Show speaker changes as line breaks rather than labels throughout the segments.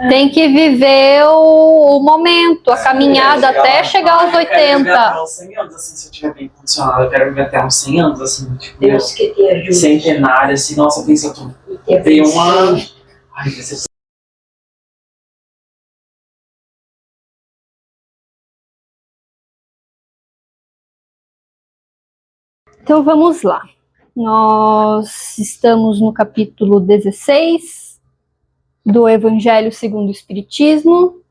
Tem que viver o momento, a caminhada até chegar aos 80.
Eu quero viver até uns 100 anos, assim, se eu estiver bem condicionado. Eu quero viver até uns 100 anos, assim, tipo,
Deus que te ajude.
Centenário, assim, nossa, pensa, eu tenho uma... Ai, vai ser...
Então vamos lá. Nós estamos no capítulo 16 do Evangelho segundo o Espiritismo.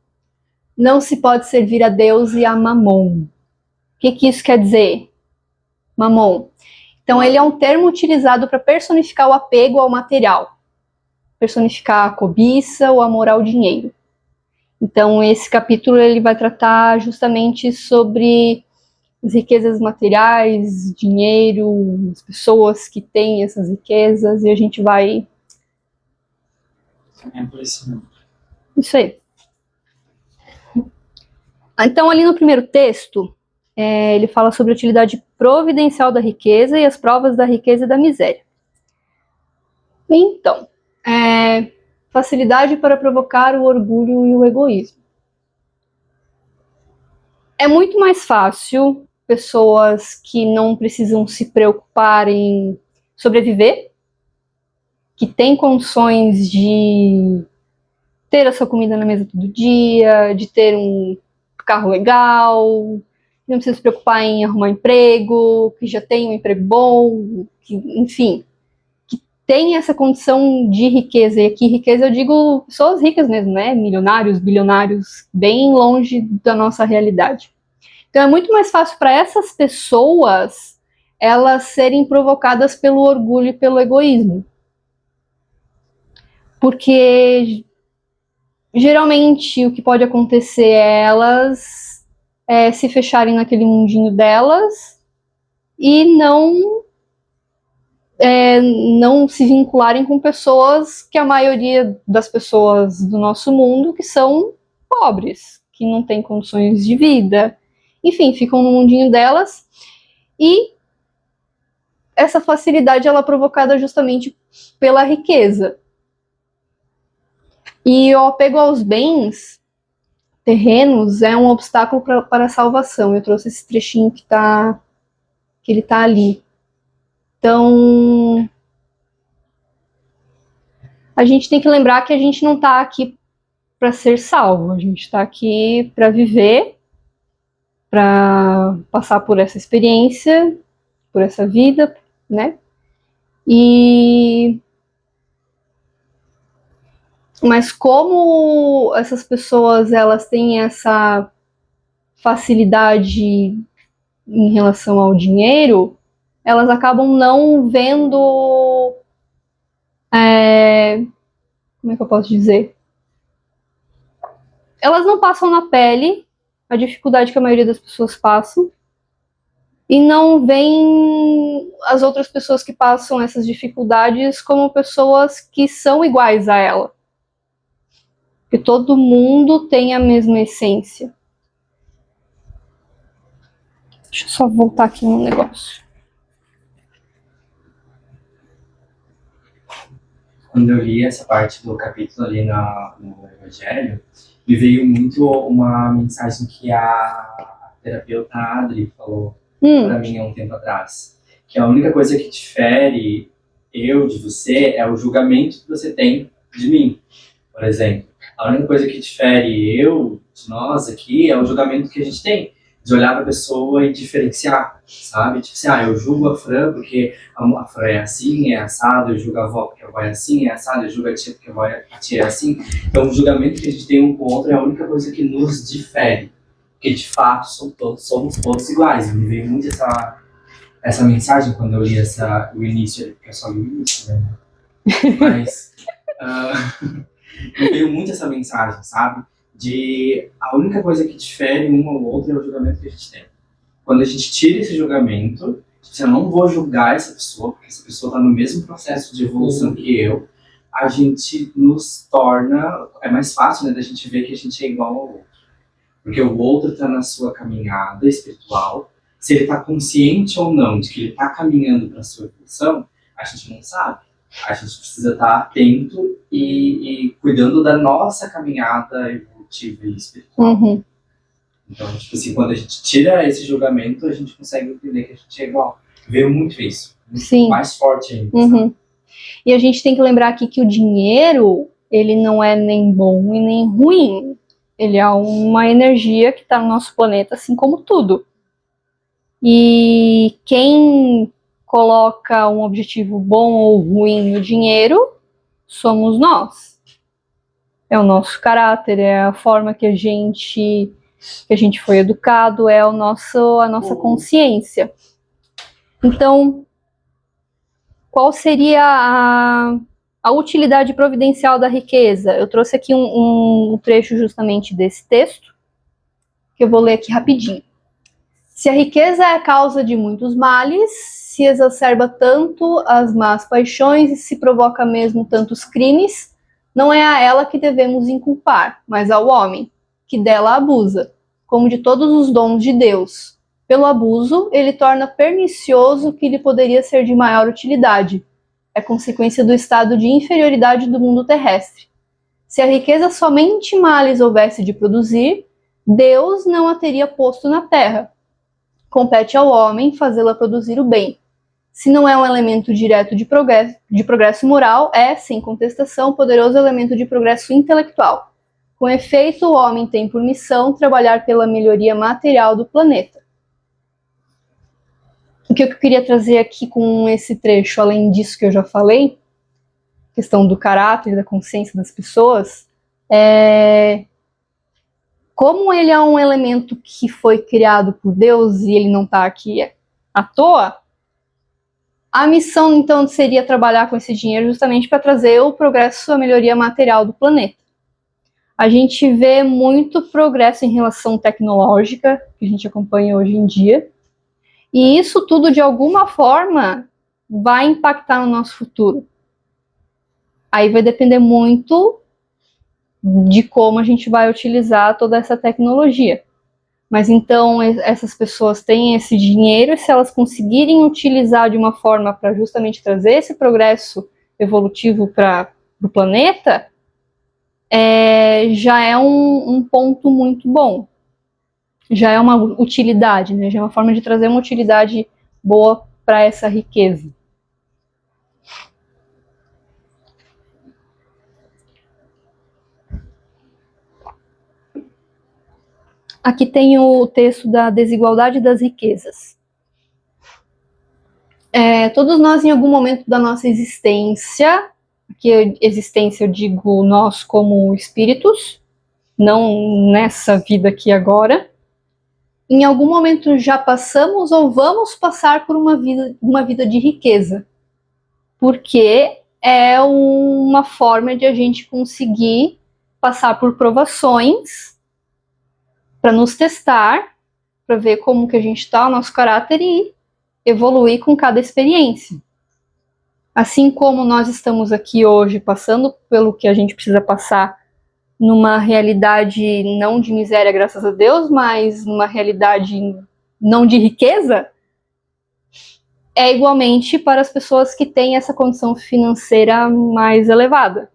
Não se pode servir a Deus e a Mamon. O que isso quer dizer? Mamon. Então ele é um termo utilizado para personificar o apego ao material. Personificar a cobiça, o amor ao dinheiro. Então esse capítulo ele vai tratar justamente sobre as riquezas materiais, dinheiro, as pessoas que têm essas riquezas, e a gente vai...
É por isso mesmo.
Isso aí. Então, ali no primeiro texto, ele fala sobre a utilidade providencial da riqueza e as provas da riqueza e da miséria. Então, facilidade para provocar o orgulho e o egoísmo. É muito mais fácil pessoas que não precisam se preocupar em sobreviver, que têm condições de ter a sua comida na mesa todo dia, de ter um carro legal, que não precisa se preocupar em arrumar emprego, que já tem um emprego bom, que, enfim, que tem essa condição de riqueza. E aqui riqueza eu digo pessoas ricas mesmo, né? Milionários, bilionários, bem longe da nossa realidade. Então é muito mais fácil para essas pessoas elas serem provocadas pelo orgulho e pelo egoísmo. Porque geralmente o que pode acontecer é elas se fecharem naquele mundinho delas e não se vincularem com pessoas que a maioria das pessoas do nosso mundo que são pobres, que não têm condições de vida. Enfim, ficam no mundinho delas e essa facilidade ela é provocada justamente pela riqueza. E o apego aos bens terrenos é um obstáculo para a salvação. Eu trouxe esse trechinho que ele tá ali. Então, a gente tem que lembrar que a gente não está aqui para ser salvo. A gente está aqui para viver, para passar por essa experiência, por essa vida, né? Mas como essas pessoas elas têm essa facilidade em relação ao dinheiro, elas acabam não vendo... como é que eu posso dizer? Elas não passam na pele a dificuldade que a maioria das pessoas passam e não veem as outras pessoas que passam essas dificuldades como pessoas que são iguais a ela. Porque todo mundo tem a mesma essência. Deixa eu só voltar aqui no negócio.
Quando eu li essa parte do capítulo ali no Evangelho, me veio muito uma mensagem que a terapeuta Adri falou para mim há um tempo atrás. Que a única coisa que difere eu de você é o julgamento que você tem de mim, por exemplo. A única coisa que difere eu de nós aqui é o julgamento que a gente tem. De olhar para a pessoa e diferenciar, sabe? Tipo assim, eu julgo a Fran porque a Fran é assim, é assado, eu julgo a avó porque a avó é assim, é assado, eu julgo a tia porque a tia é assim. Então o julgamento que a gente tem um com o outro é a única coisa que nos difere. Porque de fato somos todos iguais. Me veio muito essa mensagem quando eu li o início, porque eu só li o início, né? Mas me veio muito essa mensagem, sabe? De a única coisa que difere um ao outro é o julgamento que a gente tem. Quando a gente tira esse julgamento, eu não vou julgar essa pessoa, porque essa pessoa está no mesmo processo de evolução que eu, a gente nos torna, é mais fácil, né, da gente ver que a gente é igual ao outro. Porque o outro está na sua caminhada espiritual, se ele está consciente ou não de que ele está caminhando para a sua evolução, a gente não sabe. a gente precisa estar atento e cuidando da nossa caminhada evolutiva e espiritual.
Uhum.
Então, tipo assim, quando a gente tira esse julgamento, a gente consegue entender que a gente é igual. Vê muito isso.
Sim.
Mais forte ainda.
Uhum. E a gente tem que lembrar aqui que o dinheiro, ele não é nem bom e nem ruim. Ele é uma energia que está no nosso planeta, assim como tudo. E quem coloca um objetivo bom ou ruim no dinheiro somos nós. É o nosso caráter, é a forma que a gente foi educado, é a nossa consciência. Então, qual seria a utilidade providencial da riqueza? Eu trouxe aqui um trecho justamente desse texto, que eu vou ler aqui rapidinho. Se a riqueza é a causa de muitos males, se exacerba tanto as más paixões e se provoca mesmo tantos crimes, não é a ela que devemos inculpar, mas ao homem, que dela abusa, como de todos os dons de Deus. Pelo abuso, ele torna pernicioso o que lhe poderia ser de maior utilidade. É consequência do estado de inferioridade do mundo terrestre. Se a riqueza somente males houvesse de produzir, Deus não a teria posto na terra. Compete ao homem fazê-la produzir o bem. Se não é um elemento direto de progresso moral, é, sem contestação, poderoso elemento de progresso intelectual. Com efeito, o homem tem por missão trabalhar pela melhoria material do planeta. O que eu queria trazer aqui com esse trecho, além disso que eu já falei, questão do caráter, da consciência das pessoas, como ele é um elemento que foi criado por Deus e ele não está aqui à toa, a missão então seria trabalhar com esse dinheiro justamente para trazer o progresso, a melhoria material do planeta. A gente vê muito progresso em relação tecnológica, que a gente acompanha hoje em dia, e isso tudo de alguma forma vai impactar no nosso futuro. Aí vai depender muito de como a gente vai utilizar toda essa tecnologia. Mas então essas pessoas têm esse dinheiro e se elas conseguirem utilizar de uma forma para justamente trazer esse progresso evolutivo para o planeta, já é um ponto muito bom. Já é uma utilidade, né? Já é uma forma de trazer uma utilidade boa para essa riqueza. Aqui tem o texto da desigualdade das riquezas. Todos nós, em algum momento da nossa existência, aqui existência eu digo nós como espíritos, não nessa vida aqui agora, em algum momento já passamos ou vamos passar por uma vida de riqueza, porque é uma forma de a gente conseguir passar por provações para nos testar, para ver como que a gente está, o nosso caráter e evoluir com cada experiência. Assim como nós estamos aqui hoje passando pelo que a gente precisa passar numa realidade não de miséria, graças a Deus, mas numa realidade não de riqueza, é igualmente para as pessoas que têm essa condição financeira mais elevada.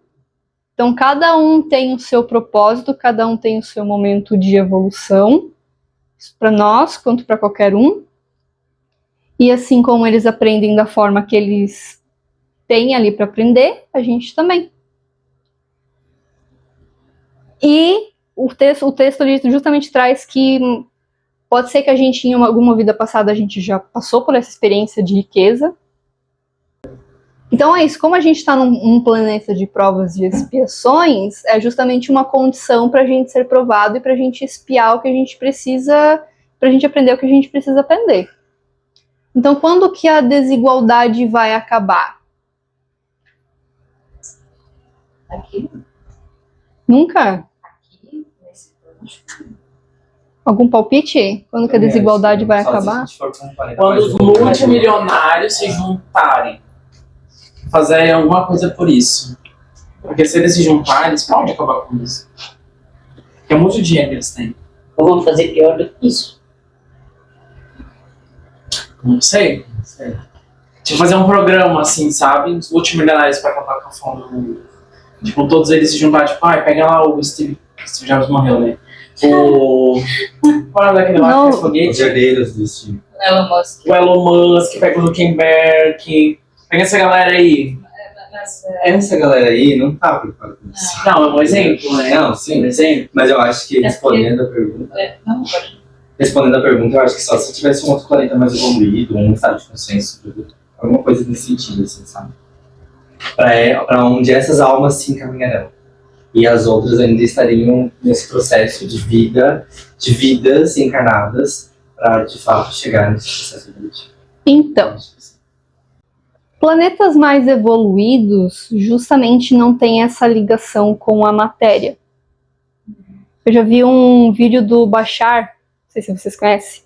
Então, cada um tem o seu propósito, cada um tem o seu momento de evolução, para nós, quanto para qualquer um. E assim como eles aprendem da forma que eles têm ali para aprender, a gente também. E o texto ali justamente traz que pode ser que a gente, em alguma vida passada, a gente já passou por essa experiência de riqueza. Então é isso, como a gente está num planeta de provas e expiações, é justamente uma condição para a gente ser provado e para a gente espiar o que a gente precisa, para a gente aprender o que a gente precisa aprender. Então, quando que a desigualdade vai acabar?
Aqui?
Nunca?
Aqui, nesse plano.
Algum palpite? Quando que a desigualdade vai acabar?
Quando os multimilionários se juntarem, fazerem alguma coisa por isso. Porque se eles se juntarem, eles podem acabar com isso. Porque é muito dinheiro que eles têm.
Ou vamos fazer pior do que isso?
Não sei. de fazer um programa, assim, sabe? Os multimilionários pra acabar com a fome no mundo. Tipo, todos eles se juntar, tipo, pega lá o Steve Jobs morreu, né? Qual é o nome daquele lá que faz
Os
foguete?
herdeiros do Steve.
Elon Musk.
O Elon Musk, pega o Zuckerberg, pega essa galera aí.
Mas,
Essa galera aí não tá preocupada com isso.
Não, é um exemplo, né?
Não,
Um
sim.
exemplo.
Mas eu acho que respondendo a pergunta.
não, pode.
Respondendo a pergunta, eu acho que só se tivesse um outro planeta mais evoluído, um estado de consciência, alguma coisa nesse sentido, assim, sabe? Pra onde essas almas se encaminharão. E as outras ainda estariam nesse processo de vidas encarnadas, para de fato chegar nesse processo evolutivo.
Então, planetas mais evoluídos justamente não têm essa ligação com a matéria. Eu já vi um vídeo do Bashar, não sei se vocês conhecem.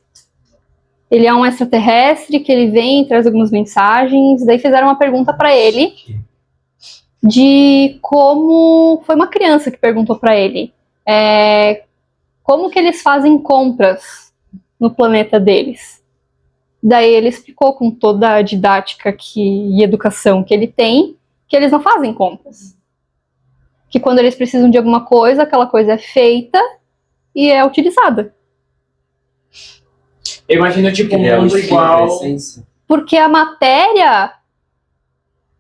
Ele é um extraterrestre que ele vem, traz algumas mensagens, daí fizeram uma pergunta para ele de como... Foi uma criança que perguntou para ele como que eles fazem compras no planeta deles. Daí ele explicou com toda a didática e educação que ele tem, que eles não fazem compras. Que quando eles precisam de alguma coisa, aquela coisa é feita e é utilizada.
Eu imagino, tipo, um
Ele é o
mundo
espírito,
igual.
a essência.
Porque a matéria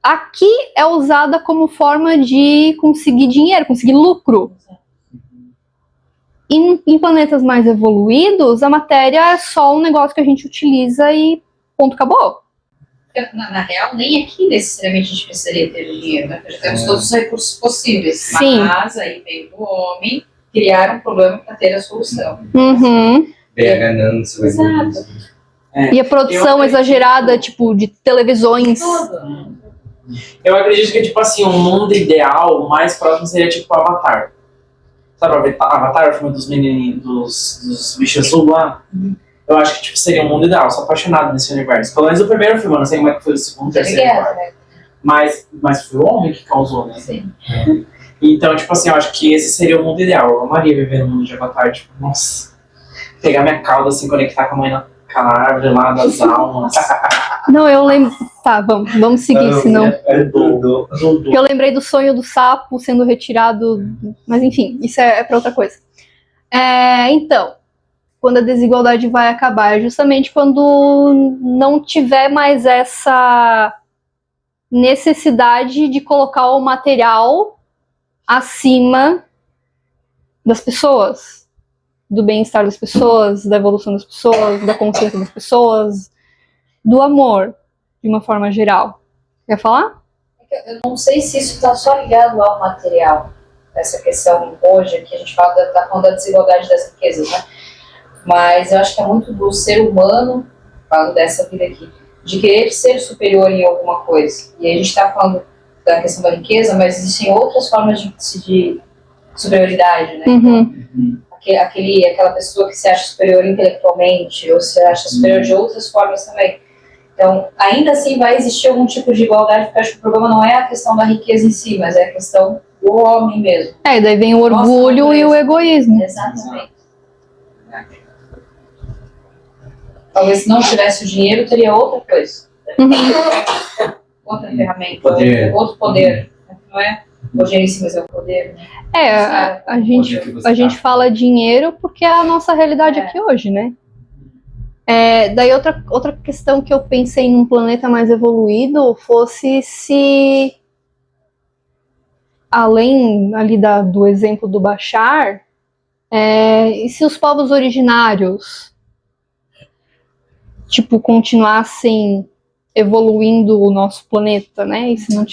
aqui é usada como forma de conseguir dinheiro, conseguir lucro. Em planetas mais evoluídos, a matéria é só um negócio que a gente utiliza e ponto, acabou.
Na real, nem aqui necessariamente a gente precisaria ter dinheiro, né? Já temos todos os recursos possíveis.
Sim.
Mas aí veio o homem criar um problema para ter a solução.
Uhum.
Bem a ganância, o
Exato.
egoísmo.
E a produção
Eu acredito.
exagerada, tipo, de televisões.
Tudo.
Eu acredito que, tipo assim, um mundo ideal, o mais próximo seria, tipo, Avatar. Sabe Avatar, o filme dos menininhos, dos bichos azul lá? Eu acho que, tipo, seria um mundo ideal. Eu sou apaixonado nesse universo. Pelo menos o primeiro filme, eu não sei como é que foi o segundo, terceiro e quarto.
né?
Mas foi o homem que causou, né?
Sim.
Então, tipo assim, eu acho que esse seria o mundo ideal. Eu amaria viver no mundo de Avatar, tipo, nossa. Pegar minha cauda, assim, conectar com a mãe na árvore lá das almas.
Não, eu lembro... Tá, vamos seguir, senão... Porque eu lembrei do sonho do sapo sendo retirado... Mas enfim, isso é pra outra coisa. Então, quando a desigualdade vai acabar, é justamente quando não tiver mais essa necessidade de colocar o material acima das pessoas, do bem-estar das pessoas, da evolução das pessoas, da consciência das pessoas, do amor, de uma forma geral. Quer falar?
Eu não sei se isso está só ligado ao material, essa questão hoje, que a gente fala tá falando da desigualdade das riquezas, né? Mas eu acho que é muito do ser humano, falando dessa vida aqui, de querer ser superior em alguma coisa. E aí a gente está falando da questão da riqueza, mas existem outras formas de superioridade, né?
Uhum.
Aquela pessoa que se acha superior intelectualmente, ou se acha superior de outras formas também. Então, ainda assim vai existir algum tipo de igualdade, porque eu acho que o problema não é a questão da riqueza em si, mas é a questão do homem mesmo.
Daí vem o orgulho e o egoísmo.
Exatamente. Talvez se não tivesse o dinheiro, teria outra coisa. Outra ferramenta,
Poder.
outro poder. Não é o geríssimo, mas é o poder. Né?
A gente fala dinheiro porque é a nossa realidade aqui hoje, né? Daí outra questão que eu pensei num planeta mais evoluído fosse se, além ali do exemplo do Bashar, e se os povos originários tipo, continuassem evoluindo o nosso planeta, né? E se não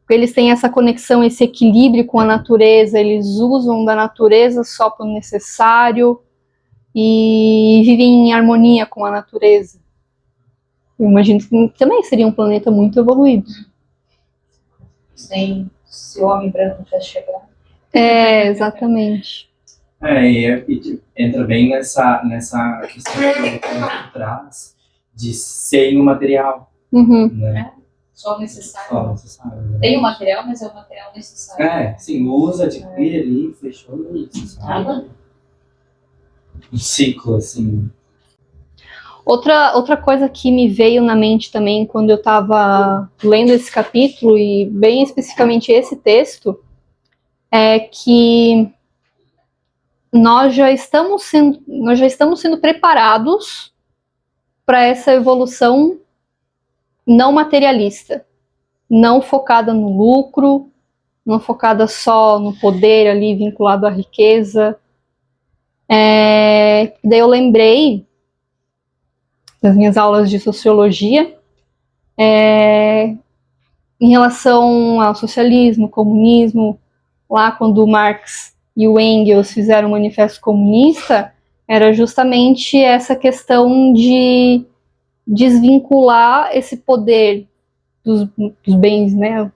eles têm essa conexão, esse equilíbrio com a natureza, eles usam da natureza só para o necessário e vivem em harmonia com a natureza. Eu imagino que também seria um planeta muito evoluído.
Sem se o homem branco não tivesse chegado.
Exatamente.
E entra bem nessa questão que tu traz de sem o material,
Uhum.
né?
Só o necessário.
Só o necessário, né?
Tem o material, mas é o material necessário.
Sim, usa, adquire ali, fechou isso, sabe? Um ciclo, assim.
Outra coisa que me veio na mente também quando eu estava lendo esse capítulo, e bem especificamente esse texto, é que nós já estamos sendo preparados para essa evolução não materialista, não focada no lucro, não focada só no poder ali vinculado à riqueza. Daí eu lembrei das minhas aulas de sociologia, em relação ao socialismo, comunismo, lá quando o Marx e o Engels fizeram o Manifesto Comunista, era justamente essa questão de desvincular esse poder dos bens, né,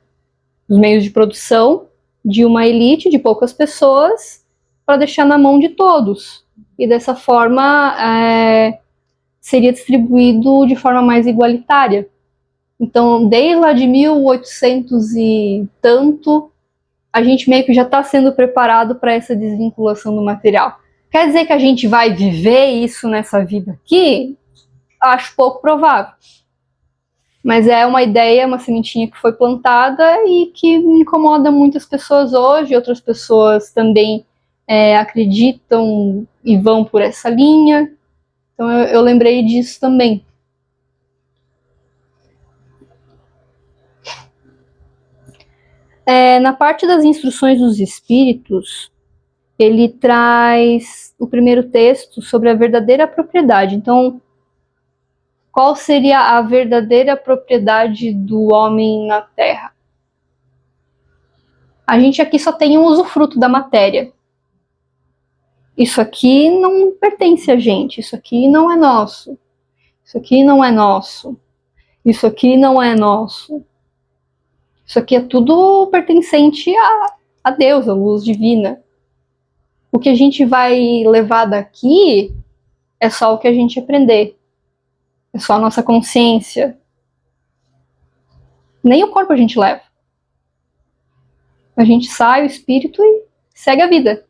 dos meios de produção, de uma elite de poucas pessoas, para deixar na mão de todos. E dessa forma seria distribuído de forma mais igualitária. Então, desde lá de 1800 e tanto, a gente meio que já está sendo preparado para essa desvinculação do material. Quer dizer que a gente vai viver isso nessa vida aqui? Acho pouco provável. Mas é uma ideia, uma sementinha que foi plantada e que incomoda muitas pessoas hoje. Outras pessoas também acreditam e vão por essa linha. Então eu lembrei disso também. Na parte das instruções dos espíritos, ele traz o primeiro texto sobre a verdadeira propriedade. Então, qual seria a verdadeira propriedade do homem na Terra? A gente aqui só tem um usufruto da matéria. Isso aqui não pertence a gente, isso aqui não é nosso. Isso aqui não é nosso. Isso aqui não é nosso. Isso aqui é tudo pertencente a Deus, a luz divina. O que a gente vai levar daqui é só o que a gente aprender. É só a nossa consciência. Nem o corpo a gente leva. A gente sai, o espírito, e segue a vida.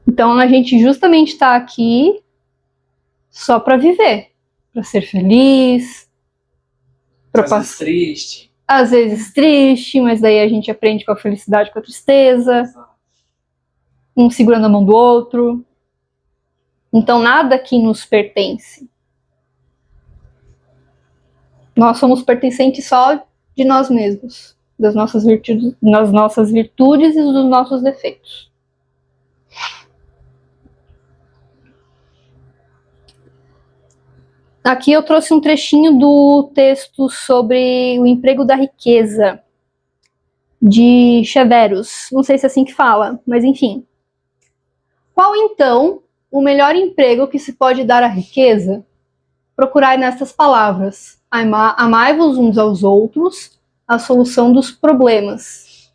Então a gente justamente está aqui só para viver. Para ser feliz.
Às vezes triste.
Às vezes triste, mas daí a gente aprende com a felicidade, com a tristeza. Um segurando a mão do outro. Então nada aqui nos pertence. Nós somos pertencentes só de nós mesmos, das nossas virtudes e dos nossos defeitos. Aqui eu trouxe um trechinho do texto sobre o emprego da riqueza, de Cheverus. Não sei se é assim que fala, mas enfim. Qual então o melhor emprego que se pode dar à riqueza? Procurai nestas palavras: amai-vos uns aos outros, a solução dos problemas.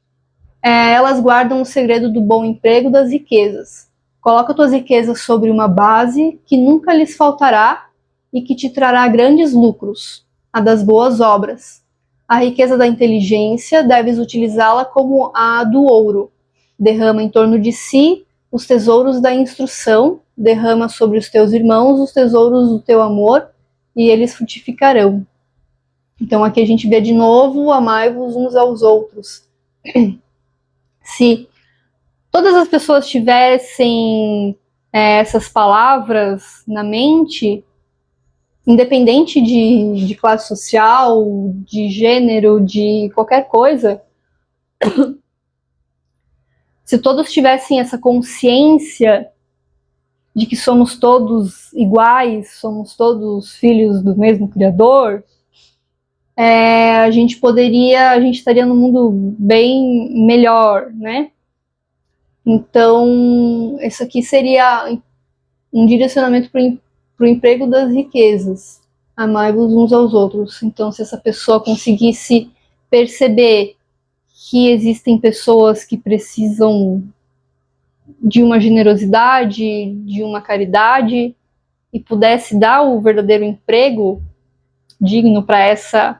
Elas guardam o segredo do bom emprego das riquezas. Coloca tuas riquezas sobre uma base que nunca lhes faltará e que te trará grandes lucros, a das boas obras. A riqueza da inteligência deves utilizá-la como a do ouro. Derrama em torno de si os tesouros da instrução, derrama sobre os teus irmãos os tesouros do teu amor, e eles frutificarão. Então aqui a gente vê de novo: amai-vos uns aos outros. Se todas as pessoas tivessem essas palavras na mente, independente de classe social, de gênero, de qualquer coisa, se todos tivessem essa consciência de que somos todos iguais, somos todos filhos do mesmo Criador, a gente estaria num mundo bem melhor, né? Então, isso aqui seria um direcionamento para o emprego das riquezas. Amai-vos uns aos outros. Então, se essa pessoa conseguisse perceber que existem pessoas que precisam de uma generosidade, de uma caridade, e pudesse dar o verdadeiro emprego digno para essa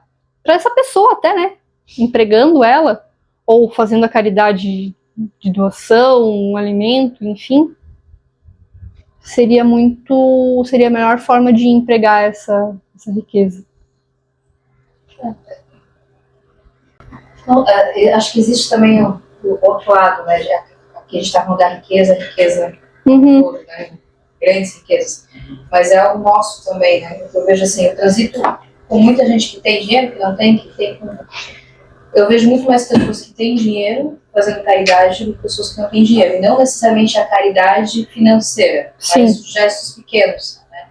pessoa até, né? Empregando ela, ou fazendo a caridade de doação, um alimento, enfim. seria a melhor forma de empregar essa riqueza.
Então, acho que existe também o outro lado, né? Aqui a gente está falando da riqueza toda, né? Grandes riquezas. Mas é o nosso também, né? Eu vejo assim, eu transito com muita gente que tem dinheiro, que não tem, que tem. Eu vejo muito mais pessoas que têm dinheiro fazendo caridade do que pessoas que não têm dinheiro. E não necessariamente a caridade financeira, mas gestos pequenos, né?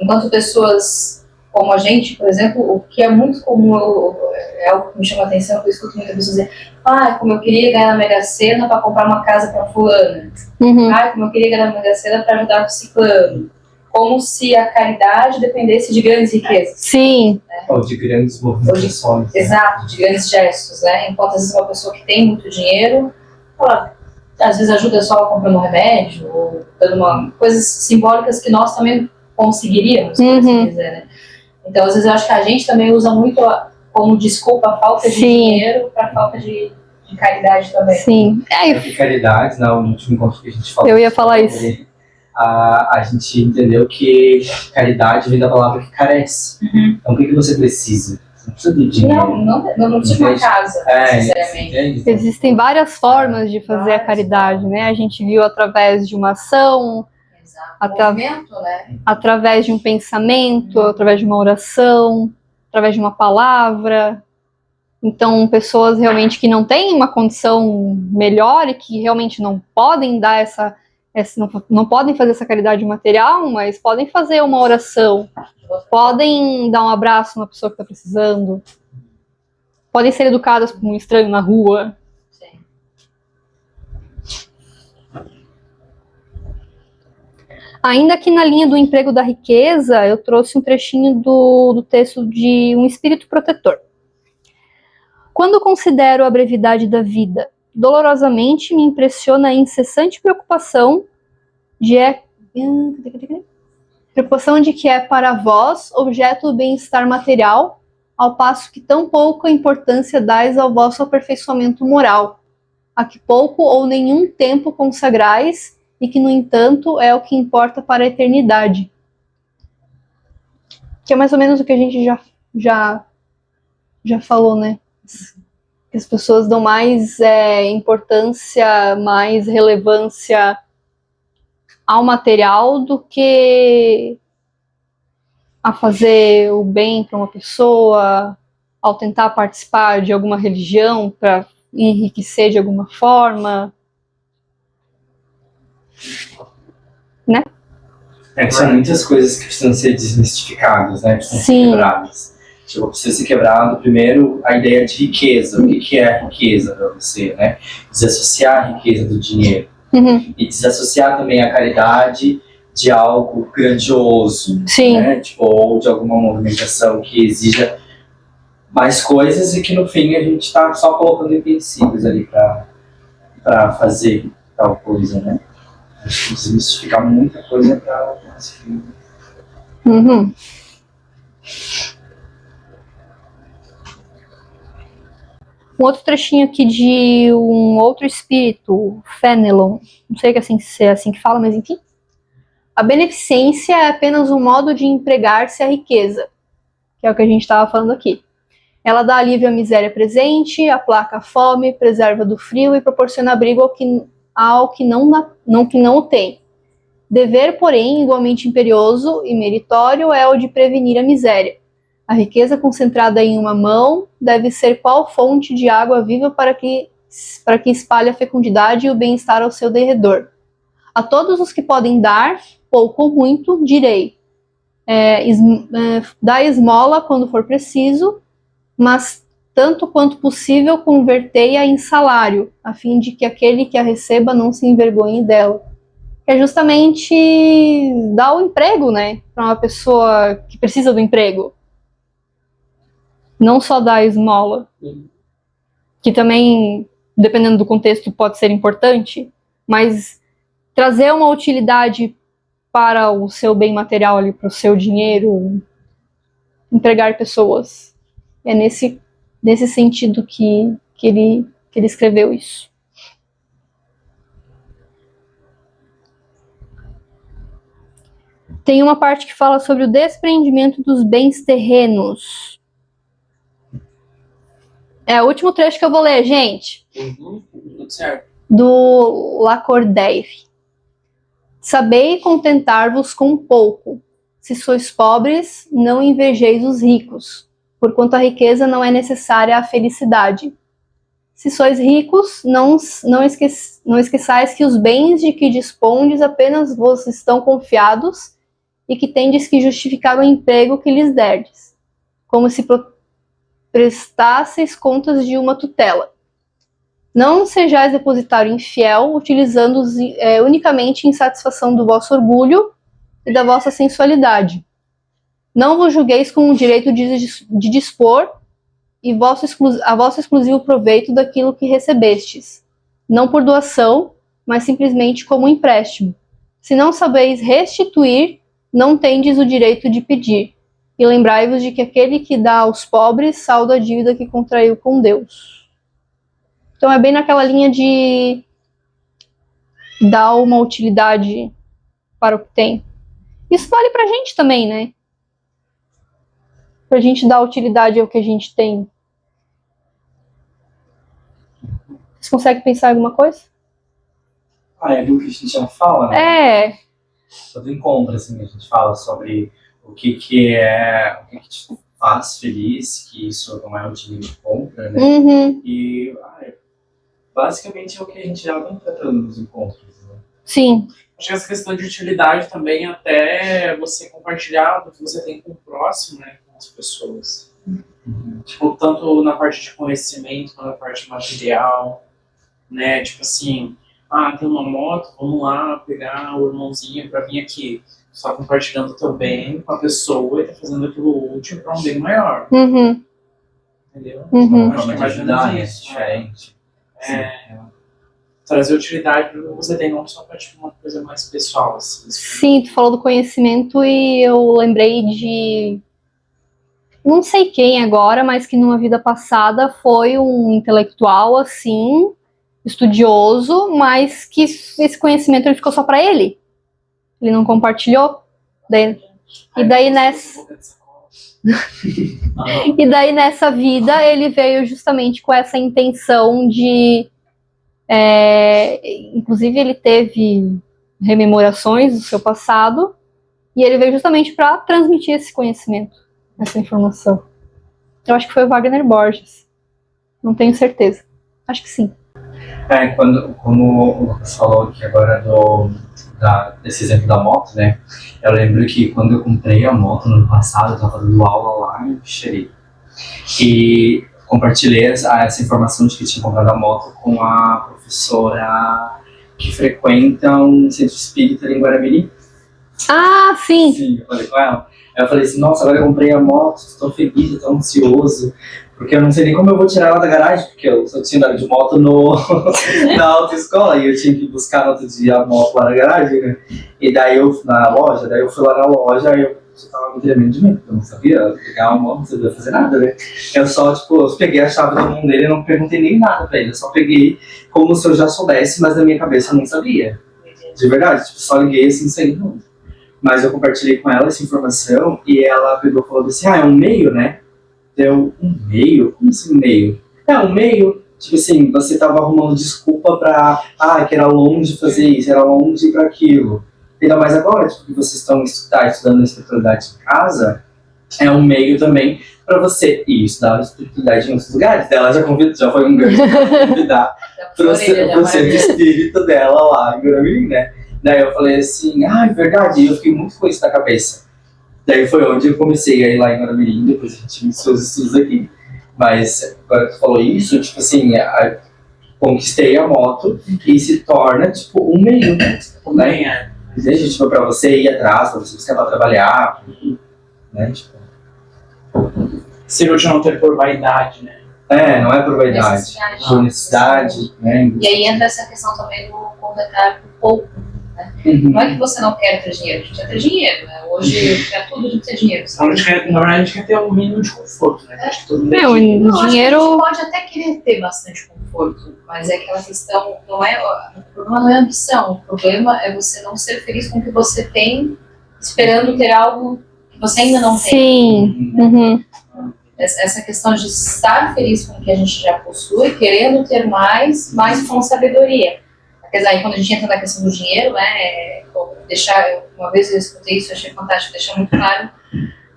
Enquanto pessoas como a gente, por exemplo, o que é muito comum, é algo que me chama a atenção, que eu escuto muitas pessoas dizer: como eu queria ganhar na Mega Sena para comprar uma casa para fulana. Como eu queria ganhar na Mega Sena para ajudar o ciclano. Como se a caridade dependesse de grandes riquezas.
Sim.
Né?
Ou de grandes movimentações.
Exato, de grandes gestos, né? Enquanto às vezes uma pessoa que tem muito dinheiro, ela às vezes ajuda só comprando um remédio, ou dando coisas simbólicas que nós também conseguiríamos, se quiser, né? Então, às vezes eu acho que a gente também usa muito como desculpa a falta de dinheiro para a falta de caridade também.
Sim.
É,
caridade, no último encontro que a gente falou.
Eu ia falar isso.
A gente entendeu que caridade vem da palavra que carece. Então, o que você precisa? Você não precisa de dinheiro.
Não precisa de uma casa, sinceramente.
Existem várias formas de fazer a caridade, né? A gente viu através de uma ação, através de um pensamento, através de uma oração, através de uma palavra. Então, pessoas realmente que não têm uma condição melhor e que realmente não podem dar não podem fazer essa caridade material, mas podem fazer uma oração, podem dar um abraço a uma pessoa que está precisando, podem ser educadas por um estranho na rua.
Sim.
Ainda que na linha do emprego da riqueza, eu trouxe um trechinho do texto de Um Espírito Protetor. Quando considero a brevidade da vida, dolorosamente me impressiona a incessante preocupação de que é para vós objeto do bem-estar material, ao passo que tão pouca importância dais ao vosso aperfeiçoamento moral, a que pouco ou nenhum tempo consagrais e que, no entanto, é o que importa para a eternidade. Que é mais ou menos o que a gente já falou, né? Que as pessoas dão mais importância, mais relevância ao material do que a fazer o bem para uma pessoa, ao tentar participar de alguma religião para enriquecer de alguma forma, né?
São muitas coisas que precisam ser desmistificadas, né? Precisam ser quebradas. Tipo, precisa ser quebrado primeiro a ideia de riqueza. O que é riqueza para você, né? Desassociar a riqueza do dinheiro. E desassociar também a caridade de algo grandioso, né? Tipo, ou de alguma movimentação que exija mais coisas e que no fim a gente está só colocando empecilhos ali para fazer tal coisa, né? Acho que desmistificar muita coisa para esse filme.
Um outro trechinho aqui de um outro espírito, Fenelon, não sei se é assim que fala, mas enfim. A beneficência é apenas um modo de empregar-se a riqueza, que é o que a gente estava falando aqui. Ela dá alívio à miséria presente, aplaca a fome, preserva do frio e proporciona abrigo ao que não o tem. Dever, porém, igualmente imperioso e meritório é o de prevenir a miséria. A riqueza concentrada em uma mão deve ser qual fonte de água viva para que espalhe a fecundidade e o bem-estar ao seu derredor. A todos os que podem dar, pouco ou muito, direi: dá esmola quando for preciso, mas tanto quanto possível convertei-a em salário, a fim de que aquele que a receba não se envergonhe dela. Que é justamente dar o emprego, né, para uma pessoa que precisa do emprego. Não só dar a esmola, que também, dependendo do contexto, pode ser importante, mas trazer uma utilidade para o seu bem material, ali, para o seu dinheiro, empregar pessoas. É nesse sentido que ele escreveu isso. Tem uma parte que fala sobre o desprendimento dos bens terrenos. É o último trecho que eu vou ler, gente.
Tudo certo.
Do Lacordaire. Sabei contentar-vos com pouco. Se sois pobres, não invejeis os ricos, porquanto a riqueza não é necessária à felicidade. Se sois ricos, não esqueçais que os bens de que dispondes apenas vos estão confiados e que tendes que justificar o emprego que lhes derdes, como se prestasseis contas de uma tutela. Não sejais depositário infiel, utilizando-os unicamente em satisfação do vosso orgulho e da vossa sensualidade. Não vos julgueis com o direito de dispor a vosso exclusivo proveito daquilo que recebestes, não por doação, mas simplesmente como empréstimo. Se não sabeis restituir, não tendes o direito de pedir. E lembrai-vos de que aquele que dá aos pobres salda a dívida que contraiu com Deus. Então é bem naquela linha de dar uma utilidade para o que tem. Isso vale pra gente também, né? Pra gente dar utilidade ao que a gente tem. Você consegue pensar em alguma coisa?
É aquilo que a gente já fala, né?
É.
Sobre encontro, assim, a gente fala sobre o que te faz feliz, que isso não é o dinheiro que compra, né?
Uhum.
E basicamente é o que a gente já vem tratando nos encontros, né?
Sim.
Acho que essa questão de utilidade também, até você compartilhar do que você tem com o próximo, né, com as pessoas. Tipo, tanto na parte de conhecimento, quanto na parte material, né, tipo assim, tem uma moto, vamos lá pegar o irmãozinho pra vir aqui. Só compartilhando teu bem com a pessoa e tá fazendo aquilo útil pra um bem maior.
Uhum.
Entendeu?
Uhum.
Uma forma de ajudar, né? Diferente.
Trazer utilidade para o que você tem, não só para tipo, uma coisa mais pessoal. Assim.
Sim, tu falou do conhecimento e eu lembrei de não sei quem agora, mas que numa vida passada foi um intelectual assim, estudioso, mas que esse conhecimento ele ficou só para ele. Ele não compartilhou. E daí nessa vida ele veio justamente com essa intenção de inclusive ele teve rememorações do seu passado e ele veio justamente para transmitir esse conhecimento, essa informação. Eu acho que foi o Wagner Borges, não tenho certeza, acho que sim.
Como o Lucas falou aqui agora desse exemplo da moto, né? Eu lembro que quando eu comprei a moto no ano passado, eu estava dando aula lá em Xerê e compartilhei essa informação de que tinha comprado a moto com a professora que frequenta um centro espírita em Guaramirim.
Ah, sim!
Sim, eu falei com ela. Aí eu falei assim, nossa, agora eu comprei a moto, estou feliz, estou ansioso, porque eu não sei nem como eu vou tirar ela da garagem, porque eu só tinha andado de moto na autoescola e eu tinha que buscar no outro dia a moto lá na garagem, né? E daí eu fui lá na loja, aí eu tava me tremendo de medo, eu não sabia pegar a moto, não sabia fazer nada, né? Eu só, eu peguei a chave da mão dele e não perguntei nem nada pra ele, eu só peguei como se eu já soubesse, mas na minha cabeça eu não sabia. De verdade, só liguei assim, sem nada. Mas eu compartilhei com ela essa informação e ela pegou e falou assim, é um meio, né? Deu um meio? Como assim um meio? Um meio, tipo assim, você tava arrumando desculpa pra, que era longe fazer isso, era longe pra aquilo. Ainda mais agora, que vocês estão estudando a espiritualidade em casa, é um meio também para você ir estudar a espiritualidade em outros lugares. Ela já foi um grande convidar para o centro espírita dela lá em Guaramirim, né? Daí eu falei assim, é verdade, eu fiquei muito com isso na cabeça. Daí foi onde eu comecei a ir lá em Guaramirim, depois a gente iniciou os estudos aqui. Mas agora que tu falou isso, tipo assim, conquistei a moto e se torna, tipo, um meio, né? Entende? Tipo, pra você ir atrás, pra você buscar pra trabalhar, né? Tipo...
Ser útil não ter por vaidade, né?
Não é por vaidade, por necessidade, né?
E aí entra essa questão também do completar por pouco, né? Não é que você não quer ter dinheiro, a gente quer ter dinheiro, né? Hoje é tudo de ter dinheiro.
Na verdade, a gente quer ter um mínimo de conforto, né? Acho que todo mundo
o dinheiro...
Acho que a gente pode até querer ter bastante conforto, mas é aquela questão, o problema não é a ambição, o problema é você não ser feliz com o que você tem esperando ter algo que você ainda não tem.
Sim. Uhum.
Essa questão de estar feliz com o que a gente já possui, querendo ter mais, mas com sabedoria. Apesar de quando a gente entra na questão do dinheiro, né, uma vez eu escutei isso, eu achei fantástico, deixar muito claro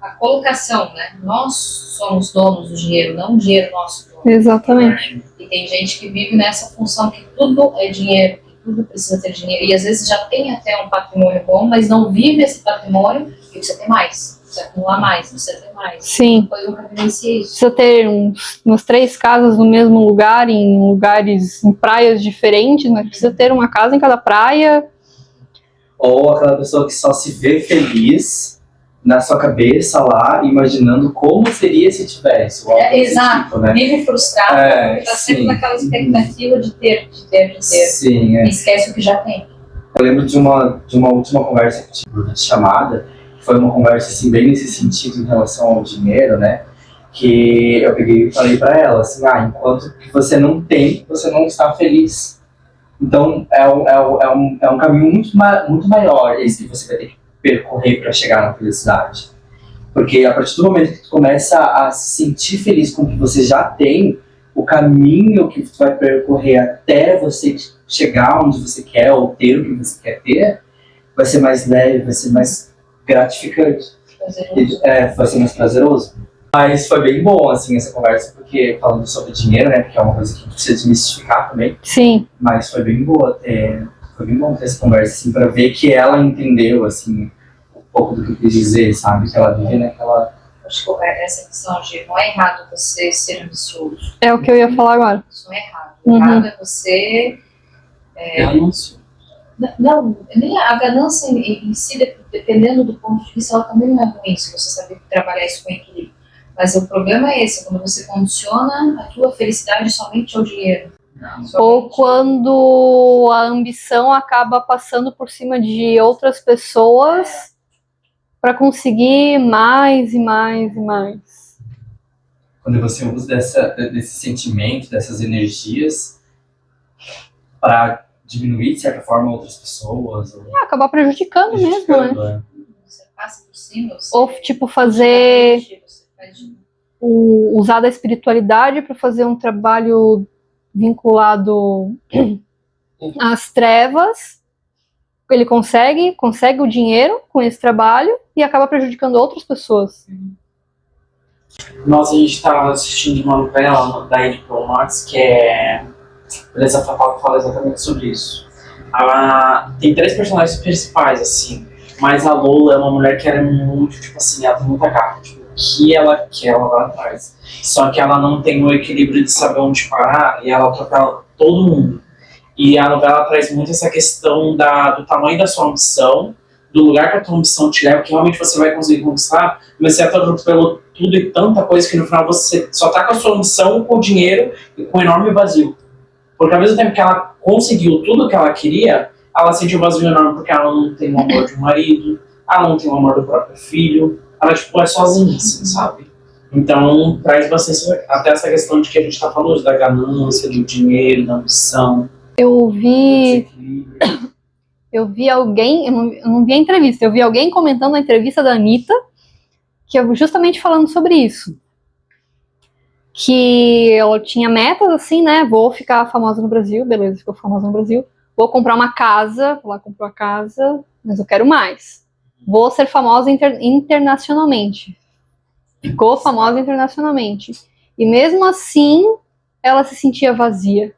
a colocação, né? Nós somos donos do dinheiro, não o dinheiro nosso dono.
Exatamente.
E tem gente que vive nessa função que tudo é dinheiro, que tudo precisa ter dinheiro, e às vezes já tem até um patrimônio bom, mas não vive esse patrimônio e precisa ter mais, precisa acumular mais, precisa ter mais.
Sim.
Depois eu nunca vivenciei isso.
Precisa ter umas 3 casas no mesmo lugar, em lugares, em praias diferentes, mas precisa ter uma casa em cada praia.
Ou aquela pessoa que só se vê feliz na sua cabeça lá, imaginando como seria se tivesse.
Exato,
tipo, né?
Vive frustrado, está sempre
sim.
naquela expectativa de ter.
Sim,
E esquece o que já tem.
Eu lembro de uma última conversa que tive de chamada, que foi uma conversa assim, bem nesse sentido em relação ao dinheiro, né? Que eu peguei e falei pra ela, assim, enquanto que você não tem, você não está feliz. Então, é um caminho muito maior esse que você vai ter que percorrer para chegar na felicidade. Porque a partir do momento que tu começa a se sentir feliz com o que você já tem, o caminho que tu vai percorrer até você chegar onde você quer ou ter o que você quer ter, vai ser mais leve, vai ser mais gratificante. Vai ser mais prazeroso. Mas foi bem bom, assim, essa conversa, porque falando sobre dinheiro, né, porque é uma coisa que precisa desmistificar também.
Sim.
Mas foi bem boa foi bem bom ter essa conversa, assim, pra ver que ela entendeu, assim, um pouco do que eu quis dizer, sabe? Que ela vive naquela...
Acho que essa questão de não é errado você ser ambicioso.
É o que eu ia falar agora.
Isso não é errado. O errado é você...
Anúncio.
Não, nem a ganância em si, dependendo do ponto de vista, ela também não é ruim, se você saber trabalhar isso com equilíbrio. Mas o problema é esse, quando você condiciona a tua felicidade somente ao dinheiro.
Ou quando a ambição acaba passando por cima de outras pessoas para conseguir mais e mais e mais.
Quando você usa desse sentimento, dessas energias para diminuir, de certa forma, outras pessoas. Ou
Acabar prejudicando mesmo, né?
Você passa por cima.
Ou, tipo, usar da espiritualidade para fazer um trabalho vinculado às trevas. Ele consegue o dinheiro com esse trabalho e acaba prejudicando outras pessoas.
Nossa, a gente estava assistindo uma novela da HBO Max que é Beleza Fatal, que fala exatamente sobre isso. Ela tem 3 personagens principais, assim, mas a Lola é uma mulher que era muito, tipo assim, ela tem muita garra, tipo, o que ela quer, ela vai atrás. Só que ela não tem o equilíbrio de saber onde parar e ela atropela todo mundo. E a novela traz muito essa questão do tamanho da sua ambição, do lugar que a tua ambição te leva, que realmente você vai conseguir conquistar, mas você atropelou tudo e tanta coisa que no final você só tá com a sua ambição, com o dinheiro e com um enorme vazio. Porque ao mesmo tempo que ela conseguiu tudo que ela queria, ela sentiu um vazio enorme porque ela não tem o amor de um marido, ela não tem o amor do próprio filho, ela tipo, é sozinha, assim, sabe? Então traz bastante até essa questão de que a gente tá falando da ganância, do dinheiro, da ambição.
Eu vi alguém, eu não vi a entrevista, eu vi alguém comentando a entrevista da Anitta, que eu justamente falando sobre isso. Que ela tinha metas assim, né? Vou ficar famosa no Brasil, beleza, ficou famosa no Brasil. Vou comprar uma casa, ela comprou a casa, mas eu quero mais. Vou ser famosa internacionalmente. Ficou famosa internacionalmente. E mesmo assim, ela se sentia vazia.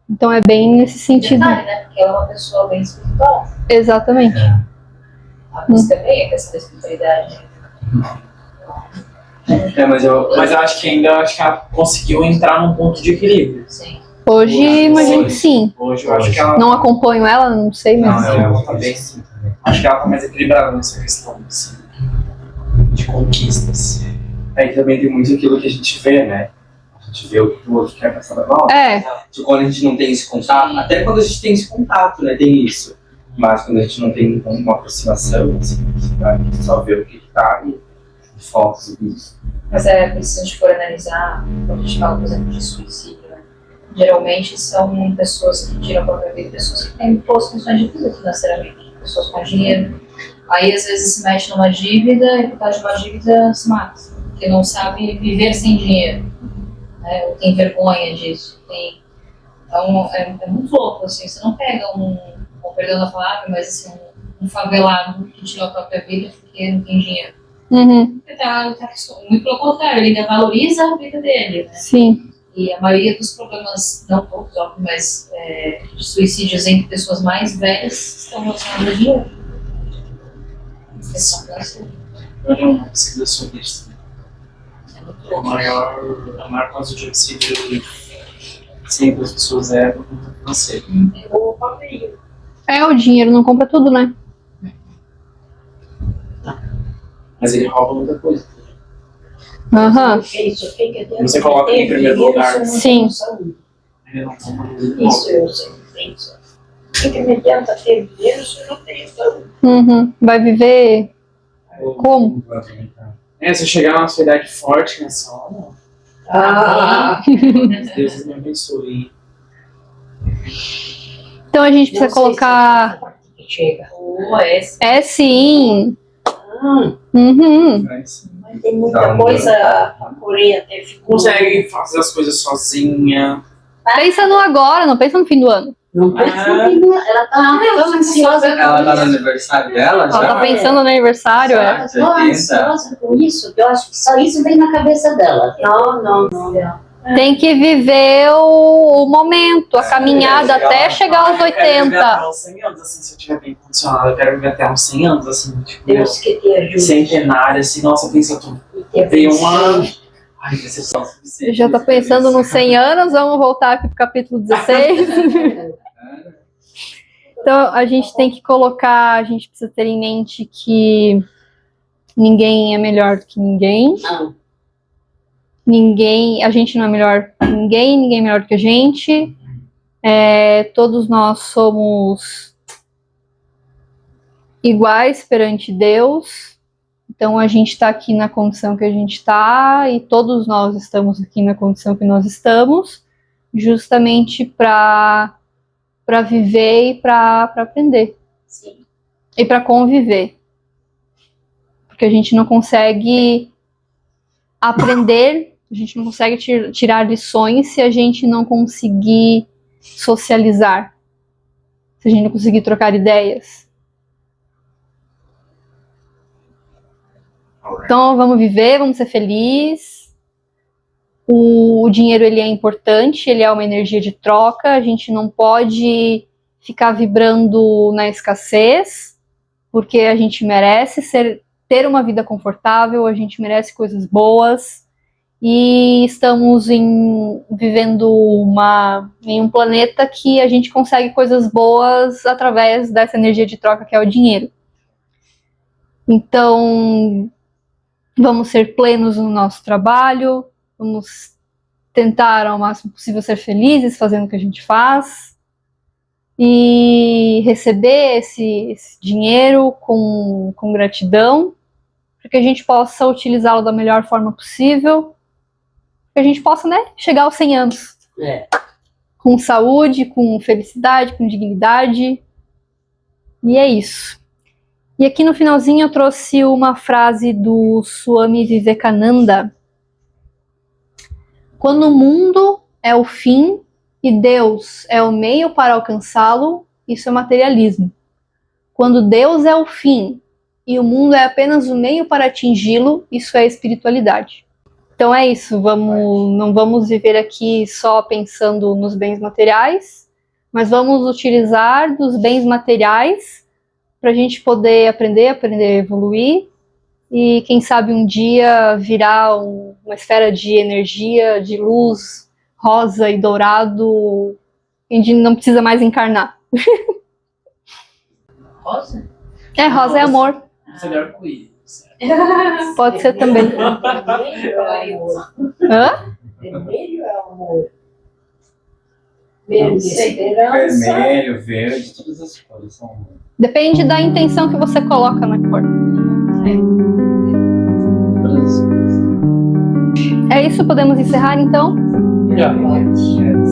Então é bem nesse sentido.
Detalhe, né? Porque ela é uma pessoa bem espiritual.
Exatamente.
A música também é questão da espiritualidade.
Mas eu
acho que ela conseguiu entrar num ponto de equilíbrio.
Sim.
Hoje, imagino que sim.
Hoje eu acho que ela...
Não acompanho ela, não sei, mas...
ela tá bem, sim, também. Acho que ela tá mais equilibrada nessa questão, assim, de conquistas.
Aí também tem muito aquilo que a gente vê, né? A gente vê o que o outro quer passar da mal. Tipo, quando a gente não tem esse contato, até quando a gente tem esse contato, né? Tem isso. Mas quando a gente não tem uma aproximação, assim, a gente só vê o que tá e foca sobre isso.
Mas se a gente for analisar, quando a gente fala, por exemplo, de suicídio, né? Geralmente são pessoas que tiram a própria vida, pessoas que têm boas condições de vida financeiramente, pessoas com dinheiro. Aí às vezes se mexe numa dívida e por causa de uma dívida se mata, porque não sabe viver sem dinheiro, né? Ou tem vergonha disso. Então é muito louco, assim, você não pega com perdão da palavra, mas assim, um favelado que tirou a própria vida porque não tem dinheiro.
Uhum.
Muito pelo contrário, ele ainda valoriza a vida dele, né?
Sim.
E a maioria dos problemas, não todos, óbvio, mas de suicídios entre pessoas mais velhas estão relacionados ao dinheiro. Questão financeira.
Eu já uma pesquisa sobre isso. A maior causa de homicídio sempre as pessoas é por conta financeira.
O dinheiro não compra tudo, né?
Mas ele rouba muita coisa.
Aham.
Você coloca em primeiro lugar.
Sim.
Ele não rouba muito.
Isso eu sei. Isso. O que me adianta ter dinheiro se eu não tenho saúde?
Uhum. Vai viver como?
Você chegar na sua idade forte, né? Só, não. Deus me abençoe.
Então a gente precisa colocar.
Chega.
É sim.
Uhum.
Uhum.
Mas tem muita coisa a Coreia até ficou.
Consegue fazer as coisas sozinha.
Pensa no agora, não pensa no fim do ano.
Não pensa comigo, ela tá ansiosa.
Ela tá no aniversário dela
Ela
já?
tá pensando no aniversário,
Ela tá ansiosa com isso, que eu acho que só isso vem na cabeça dela. Não.
Tem que viver o momento, a caminhada até chegar aos
Eu quero viver
80.
até uns 100 anos, assim, se eu estiver bem condicionado. Eu quero viver até uns 100 anos, assim, tipo,
Deus que te ajude.
centenário, assim, nossa, pensa tu. Tem uma. Ai, decepção suficiente.
Já tá pensando nos 100 anos, vamos voltar aqui pro capítulo 16. Então a gente tem que colocar, a gente precisa ter em mente que ninguém é melhor do que ninguém.
Não.
A gente não é melhor que ninguém é melhor do que a gente. Todos nós somos iguais perante Deus. Então a gente está aqui na condição que a gente está e todos nós estamos aqui na condição que nós estamos, justamente para viver e para aprender.
Sim.
E para conviver. Porque a gente não consegue aprender, a gente não consegue tirar lições se a gente não conseguir socializar, se a gente não conseguir trocar ideias. Então vamos viver, vamos ser felizes. O dinheiro ele é importante, ele é uma energia de troca, a gente não pode ficar vibrando na escassez, porque a gente merece ter uma vida confortável, a gente merece coisas boas, e estamos vivendo em um planeta que a gente consegue coisas boas através dessa energia de troca que é o dinheiro. Então, vamos ser plenos no nosso trabalho, vamos tentar ao máximo possível ser felizes fazendo o que a gente faz e receber esse dinheiro com gratidão, para que a gente possa utilizá-lo da melhor forma possível, que a gente possa, né, chegar aos 100 anos. Com saúde, com felicidade, com dignidade. E é isso. E aqui no finalzinho eu trouxe uma frase do Swami Vivekananda. Quando o mundo é o fim e Deus é o meio para alcançá-lo, isso é materialismo. Quando Deus é o fim e o mundo é apenas o meio para atingi-lo, isso é espiritualidade. Então é isso, não vamos viver aqui só pensando nos bens materiais, mas vamos utilizar dos bens materiais para a gente poder aprender a evoluir e quem sabe um dia virar uma esfera de energia, de luz, rosa e dourado, e a gente não precisa mais encarnar.
Rosa?
Rosa é amor.
Você é arco-íris.
Pode ser também.
Vermelho é amor.
Hã?
Vermelho é amor. Verde, esperança.
Vermelho, verde, todas as cores são amor.
Depende da intenção que você coloca na cor.
Todas as cores.
É isso, podemos encerrar então?
Já.
Pode.